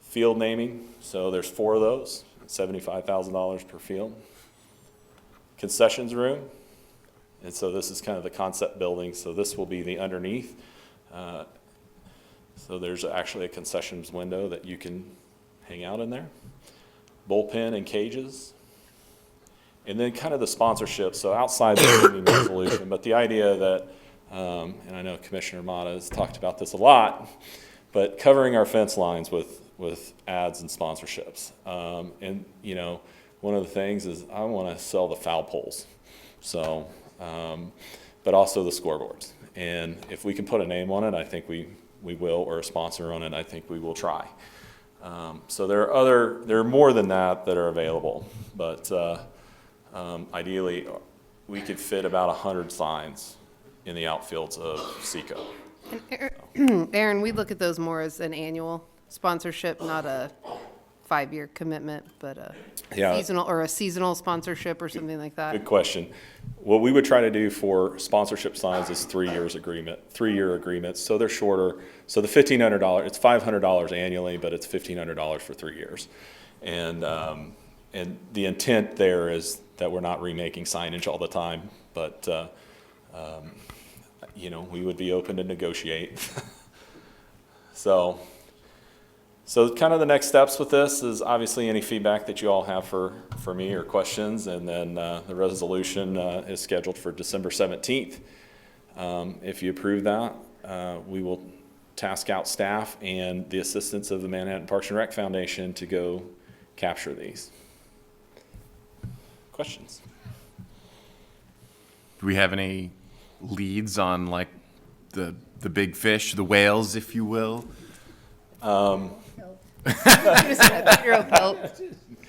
Field naming, so there's 4 of those, $75,000 per field. Concessions room, and so this is kind of the concept building, so this will be the underneath. So there's actually a concessions window that you can hang out in there. Bullpen and cages. And then kind of the sponsorship, so outside the naming resolution, but the idea that, and I know Commissioner Mata has talked about this a lot, but covering our fence lines with ads and sponsorships. And, you know, one of the things is I want to sell the foul poles, so, but also the scoreboards. And if we can put a name on it, I think we will, or a sponsor on it, I think we will try. So there are more than that are available, but ideally we could fit about 100 signs in the outfields of Seco. Aaron, we look at those more as an annual sponsorship, not a 5-year commitment, but a Yeah. seasonal sponsorship or something like that. Good question. What we would try to do for sponsorship signs is 3-year agreements, so they're shorter. So the $1,500, it's $500 annually, but it's $1,500 for 3 years. And the intent there is that we're not remaking signage all the time, but you know, we would be open to negotiate. So kind of the next steps with this is obviously any feedback that you all have for me or questions, and then the resolution is scheduled for December 17th. If you approve that, we will task out staff and the assistance of the Manhattan Parks and Rec Foundation to go capture these. Questions? Do we have any leads on like the big fish, the whales, if you will?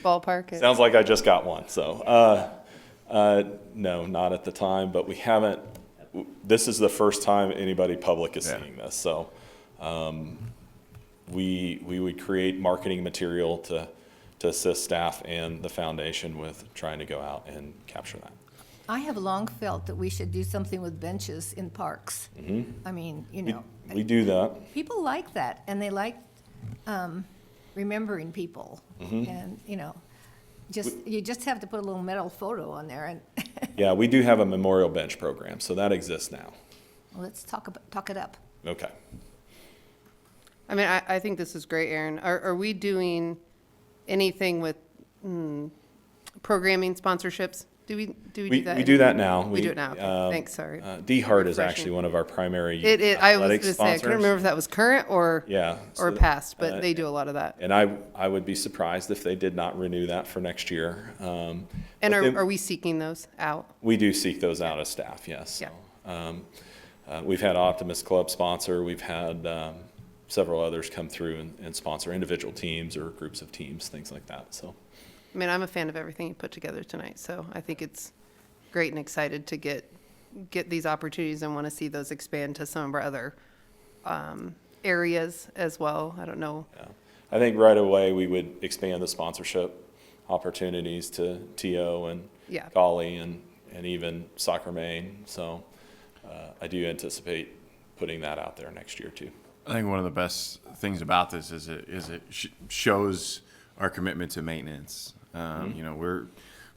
Ballpark. Sounds like I just got one, so, no, not at the time, but we haven't, this is the first time anybody public is seeing this, so, we would create marketing material to assist staff and the foundation with trying to go out and capture that. I have long felt that we should do something with benches in parks. I mean, you know, We do that. people like that, and they like remembering people. And, you know, you just have to put a little metal photo on there, and Yeah, we do have a memorial bench program, so that exists now. let's talk it up. Okay. I mean, I think this is great, Aaron. Are we doing anything with programming sponsorships? Do we do that? We do that now. We do it now. Okay. Thanks, sorry. D-Hart is Refreshing. actually one of our primary I was athletic going to say, I couldn't remember if that was current or Yeah. or so- past, but they do a lot of that. And I would be surprised if they did not renew that for next year. And but then are we seeking those out? we do seek those out as staff, yes. Yeah. So, we've had Optimist Club sponsor, we've had several others come through and sponsor individual teams or groups of teams, things like that, so. I mean, I'm a fan of everything you put together tonight, so I think it's great and excited to get these opportunities and want to see those expand to some of our other areas as well. I don't know. Yeah. I think right away we would expand the sponsorship opportunities to TO and Yeah. Golly and even Soccer Maine. So I do anticipate putting that out there next year too. I think one of the best things about this is it shows our commitment to maintenance. You know, we're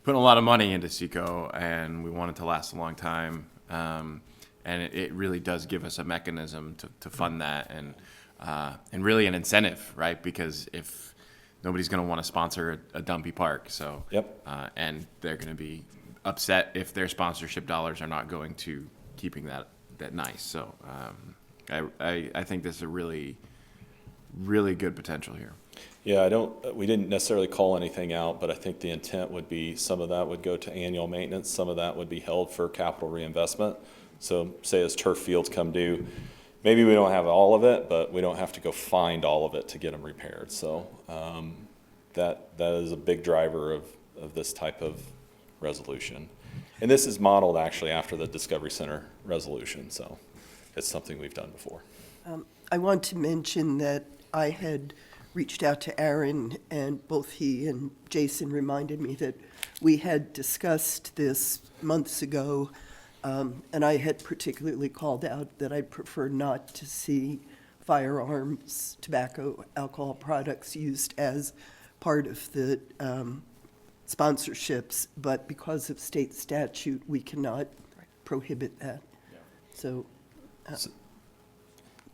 putting a lot of money into Seco, and we want it to last a long time. And it really does give us a mechanism to fund that, and really an incentive, right? Because if nobody's going to want to sponsor a dumpy park, so Yep. and they're going to be upset if their sponsorship dollars are not going to keeping that nice. So I think there's a really good potential here. Yeah, we didn't necessarily call anything out, but I think the intent would be some of that would go to annual maintenance, some of that would be held for capital reinvestment. So say as turf fields come due, maybe we don't have all of it, but we don't have to go find all of it to get them repaired. So that is a big driver of this type of resolution. And this is modeled actually after the Discovery Center resolution, so it's something we've done before. I want to mention that I had reached out to Aaron, and both he and Jason reminded me that we had discussed this months ago, and I had particularly called out that I'd prefer not to see firearms, tobacco, alcohol products used as part of the sponsorships, but because of state statute, we cannot prohibit that. So,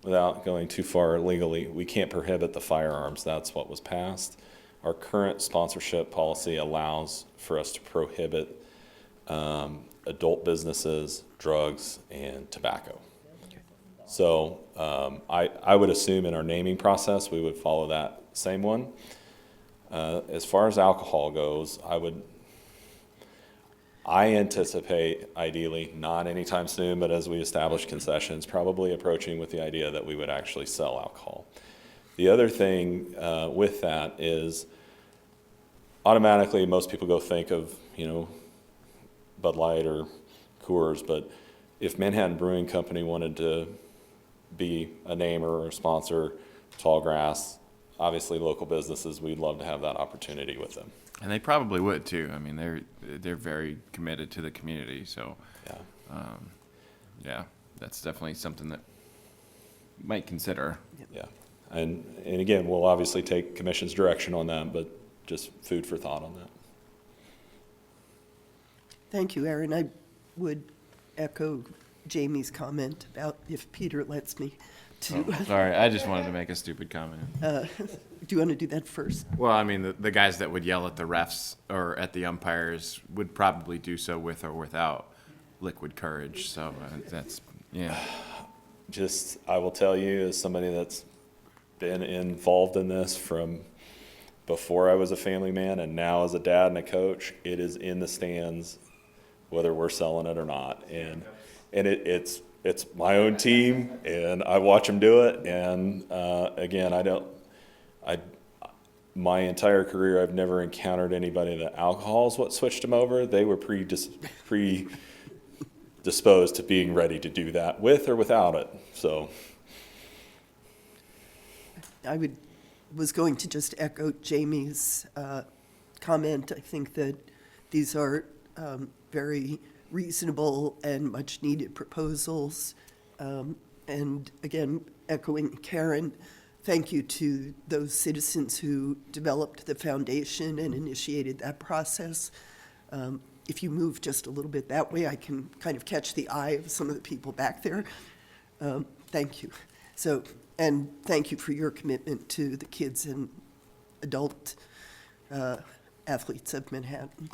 Without going too far legally, we can't prohibit the firearms. That's what was passed. Our current sponsorship policy allows for us to prohibit adult businesses, drugs, and tobacco. So I would assume in our naming process, we would follow that same one. As far as alcohol goes, I anticipate, ideally, not anytime soon, but as we establish concessions, probably approaching with the idea that we would actually sell alcohol. The other thing with that is automatically most people go think of, Bud Light or Coors, but if Manhattan Brewing Company wanted to be a namer or a sponsor, Tallgrass, obviously local businesses, we'd love to have that opportunity with them. And they probably would too. I mean, they're very committed to the community. So, yeah, that's definitely something that you might consider. Yeah, and again, we'll obviously take commission's direction on that, but just food for thought on that. thank you, Aaron. I would echo Jamie's comment about if Peter lets me to. Oh, sorry, I just wanted to make a stupid comment. Do you want to do that first? Well, I mean, the guys that would yell at the refs or at the umpires would probably do so with or without liquid courage. So that's, yeah. Just, I will tell you, as somebody that's been involved in this from before I was a family man and now as a dad and a coach, it is in the stands, whether we're selling it or not. And it's my own team, and I watch them do it. And again, my entire career, I've never encountered anybody that alcohol is what switched them over. They were predisposed to being ready to do that with or without it. So I was going to just echo Jamie's comment. I think that these are very reasonable and much-needed proposals. And again, echoing Karen, thank you to those citizens who developed the foundation and initiated that process. If you move just a little bit that way, I can kind of catch the eye of some of the people back there. Thank you. So, and thank you for your commitment to the kids and adult athletes of Manhattan.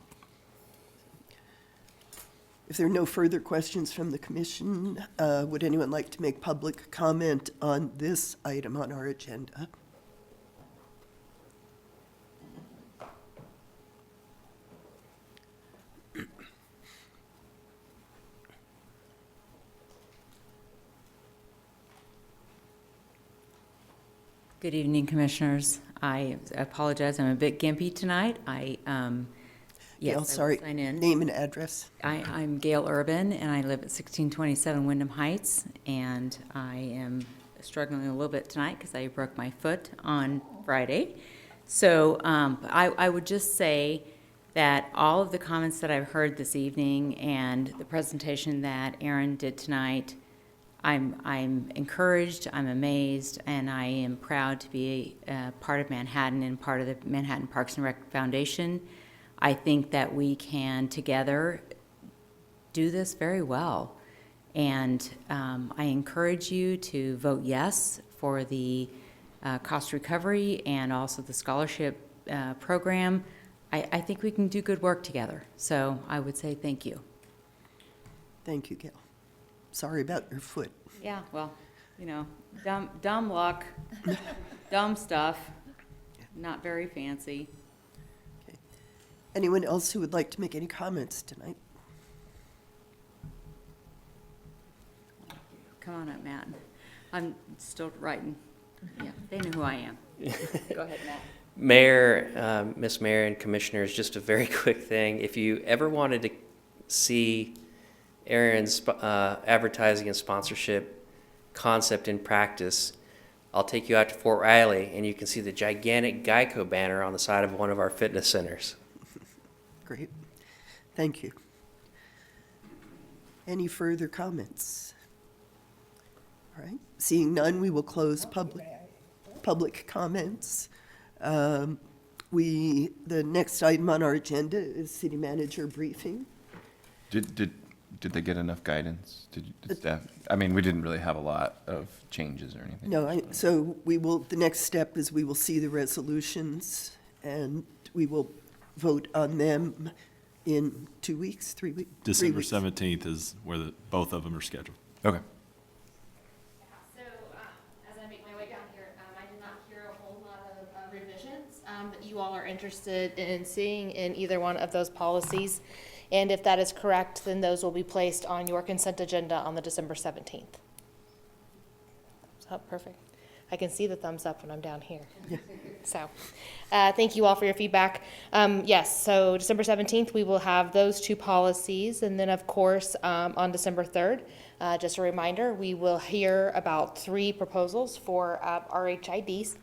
If there are no further questions from the commission, would anyone like to make public comment on this item on our agenda? Good evening, Commissioners. I apologize, I'm a bit gimpy tonight. Gail, sorry, sign in. name and address. I'm Gail Urban, and I live at 1627 Wyndham Heights, and I am struggling a little bit tonight because I broke my foot on Friday. So I would just say that all of the comments that I've heard this evening and the presentation that Aaron did tonight, I'm encouraged, I'm amazed, and I am proud to be part of Manhattan and part of the Manhattan Parks and Rec Foundation. I think that we can together do this very well. And I encourage you to vote yes for the cost recovery and also the scholarship program. I think we can do good work together. So I would say thank you. Thank you, Gail. Sorry about your foot. Yeah, well, dumb luck, dumb stuff, not very fancy. Anyone else who would like to make any comments tonight? Come on up, Matt. I'm still writing. Yeah, they know who I am. Go ahead, Matt. Mayor, Miss Mayor, and Commissioners, just a very quick thing. If you ever wanted to see Aaron's advertising and sponsorship concept in practice, I'll take you out to Fort Riley and you can see the gigantic Geico banner on the side of one of our fitness centers. Great. Thank you. Any further comments? All right. Seeing none, we will close public comments. The next item on our agenda is city manager briefing. Did they get enough guidance? Did staff? I mean, we didn't really have a lot of changes or anything. No, so we will, the next step is we will see the resolutions and we will vote on them in 2 weeks, 3 weeks? December 17th is where both of them are scheduled. Okay. So, as I make my way down here, I did not hear a whole lot of revisions that you all are interested in seeing in either one of those policies. And if that is correct, then those will be placed on your consent agenda on the December 17th. Oh, perfect. I can see the thumbs up when I'm down here. So, thank you all for your feedback. Yes, so December 17th, we will have those two policies. And then, of course, on December 3rd, just a reminder, we will hear about 3 proposals for RHIDs.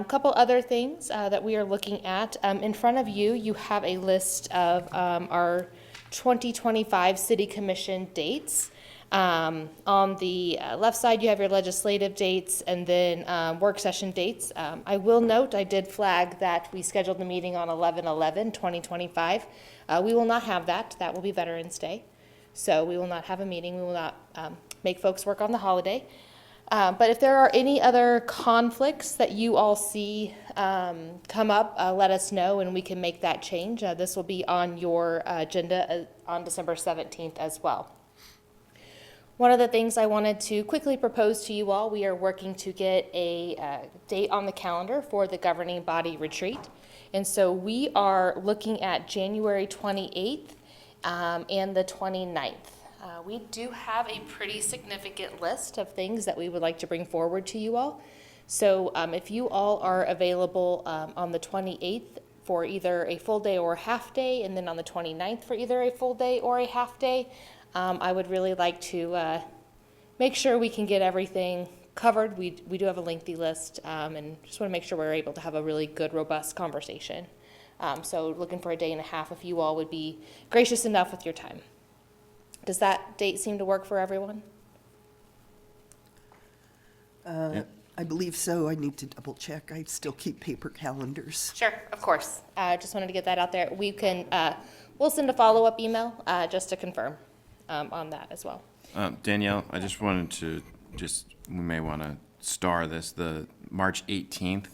Couple other things that we are looking at. In front of you, you have a list of our 2025 City Commission dates. On the left side, you have your legislative dates and then work session dates. I will note, I did flag that we scheduled the meeting on 11/11/2025. We will not have that. That will be Veterans Day. So we will not have a meeting. We will not make folks work on the holiday. But if there are any other conflicts that you all see come up, let us know and we can make that change. This will be on your agenda on December 17th as well. One of the things I wanted to quickly propose to you all, we are working to get a date on the calendar for the governing body retreat. And so we are looking at January 28th and the 29th. We do have a pretty significant list of things that we would like to bring forward to you all. So if you all are available on the 28th for either a full day or a half day, and then on the 29th for either a full day or a half day, I would really like to make sure we can get everything covered. We do have a lengthy list, and just want to make sure we're able to have a really good, robust conversation. So looking for a day and a half if you all would be gracious enough with your time. Does that date seem to work for everyone? I believe so. I need to double check. I still keep paper calendars. Sure, of course. Just wanted to get that out there. We can, we'll send a follow-up email just to confirm on that as well. Danielle, I just wanted to we may want to star this, the March 18th,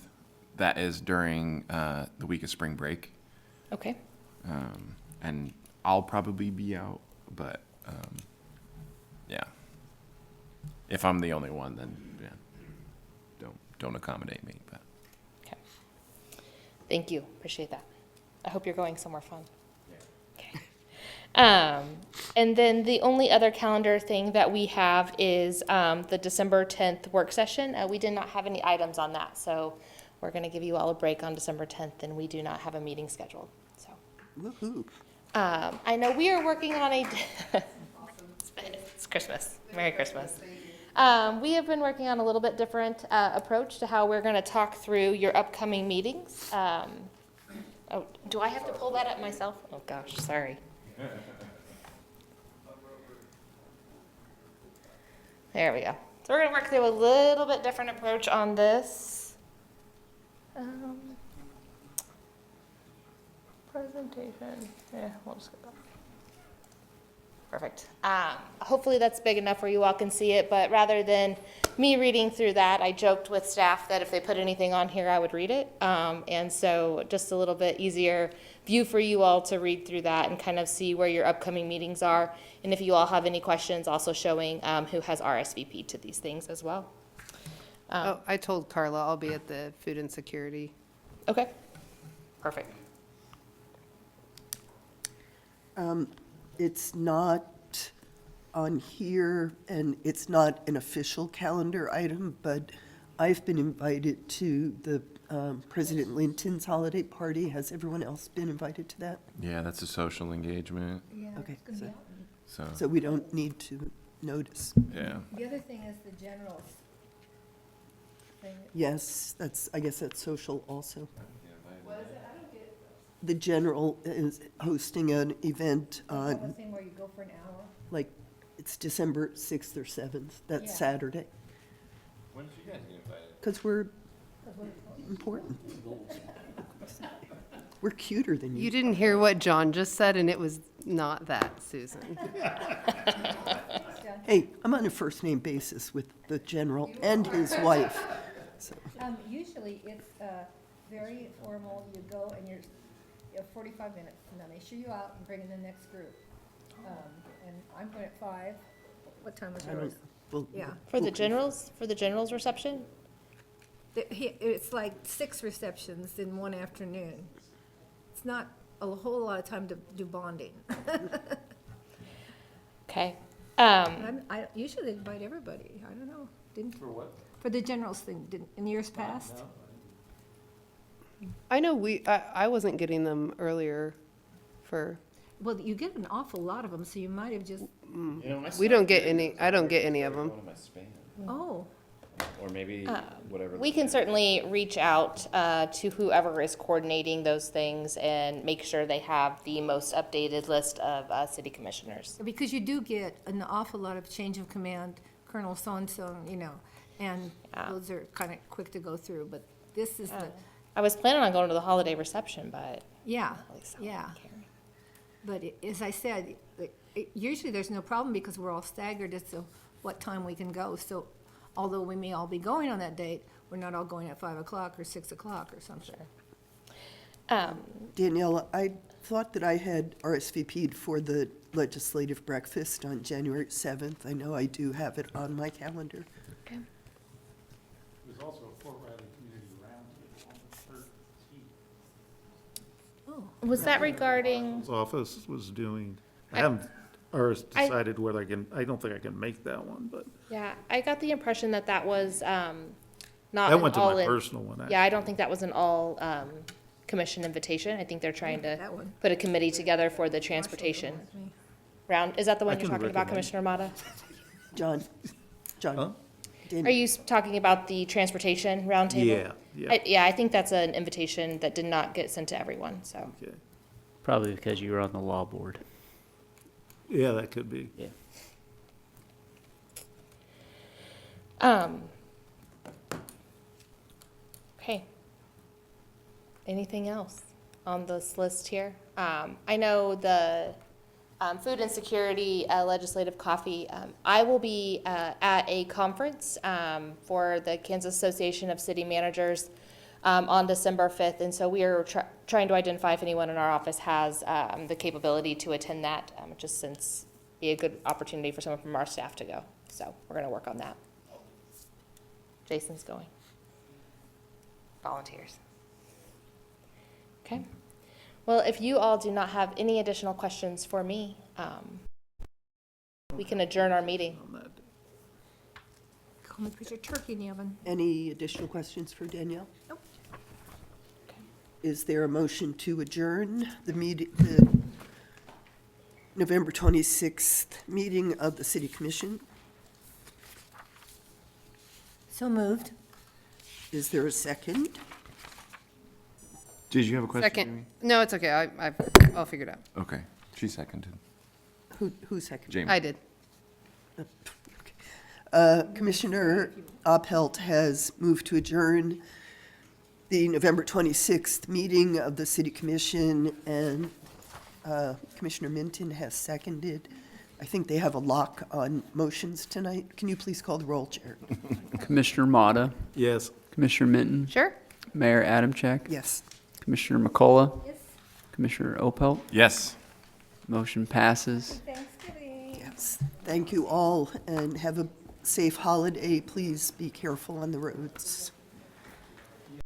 that is during the week of spring break. Okay. And I'll probably be out, but yeah. If I'm the only one, then yeah, don't accommodate me. But Okay. Thank you. Appreciate that. I hope you're going somewhere fun. Okay. And then the only other calendar thing that we have is the December 10th work session. We did not have any items on that, so we're going to give you all a break on December 10th, and we do not have a meeting scheduled. So. Woohoo. I know we are working on a. It's Christmas. Merry Christmas. We have been working on a little bit different approach to how we're going to talk through your upcoming meetings. Oh, do I have to pull that up myself? Oh gosh, sorry. There we go. So we're going to work through a little bit different approach on this. Presentation. Yeah, we'll just get that. Perfect. Hopefully that's big enough where you all can see it, but rather than me reading through that, I joked with staff that if they put anything on here, I would read it. And so just a little bit easier view for you all to read through that and kind of see where your upcoming meetings are. And if you all have any questions, also showing who has RSVP to these things as well. Oh, I told Carla I'll be at the food insecurity. Okay, perfect. It's not on here, and it's not an official calendar item, but I've been invited to the President Linton's holiday party. Has everyone else been invited to that? yeah, that's a social engagement. Okay, So so we don't need to notice. Yeah. The other thing is the generals thing. Yes, I guess that's social also. The general is hosting an event on, thing where you go for an hour. like, it's December 6th or 7th. That's Yeah. Saturday. When did you guys get invited? Because we're important. We're cuter than You you. didn't hear what John just said, and it was not that, Susan. Hey, I'm on a first-name basis with the general and his wife. So, Usually it's very formal, you go and you have 45 minutes, and then they shoo you out and bring in the next group. And I'm going at 5. What time was I don't, yours? well, Yeah. For the generals reception? It's like 6 receptions in one afternoon. It's not a whole lot of time to do bonding. Okay. I usually invite everybody, I don't know, didn't. For what? For the generals thing, in years past. I know I wasn't getting them earlier for, Well, you get an awful lot of them, so you might have just, we don't get any, I don't get any of them. oh. Or maybe whatever. We can certainly reach out to whoever is coordinating those things and make sure they have the most updated list of city commissioners. Because you do get an awful lot of change of command, Colonel so-and-so, and those are kind of quick to go through, but this is the, I was planning on going to the holiday reception, but yeah, Lisa, yeah. But as I said, usually there's no problem because we're all staggered as to what time we can go. So although we may all be going on that date, we're not all going at 5 o'clock or 6 o'clock or something. Danielle, I thought that I had RSVP'd for the legislative breakfast on January 7th. I know I do have it on my calendar. There's also a Fort Riley Community Roundtable on the 13th. was that regarding, His office was doing, I haven't, decided whether I don't think I can make that one, but yeah, I got the impression that was not I an went to my all-in. personal one. Yeah, I don't think that was an all commission invitation. I think they're trying to That one. put a committee together for the transportation round. Is that the one I you're can talking about, recommend. Commissioner Mata? John? Huh? Dan- Are you talking about the transportation roundtable? Yeah. Yeah, I think that's an invitation that did not get sent to everyone, so. Okay. Probably because you were on the law board. Yeah, that could be. Yeah. Okay. Anything else on this list here? I know the food insecurity legislative coffee. I will be at a conference for the Kansas Association of City Managers on December 5th, and so we are trying to identify if anyone in our office has the capability to attend that, just since be a good opportunity for someone from our staff to go. So we're going to work on that. Jason's going. Volunteers. Okay. Well, if you all do not have any additional questions for me, we can adjourn our meeting. Come and put your turkey in the oven. Any additional questions for Danielle? Nope. Is there a motion to adjourn the the November 26th meeting of the City Commission? So moved. Is there a second? Did you have a question? Second, no, it's okay, I'll figure it out. Okay, she seconded. Who seconded? Jamie. I did. Commissioner Opelt has moved to adjourn the November 26th meeting of the City Commission, and Commissioner Minton has seconded. I think they have a lock on motions tonight. Can you please call the roll, Chair? Commissioner Motta, Yes. Commissioner Minton, Sure. Mayor Adamchek, Yes. Commissioner McCullough, Yes. Commissioner Opelt. Yes. Motion passes. Thanksgiving. Yes. Thank you all, and have a safe holiday. Please be careful on the roads.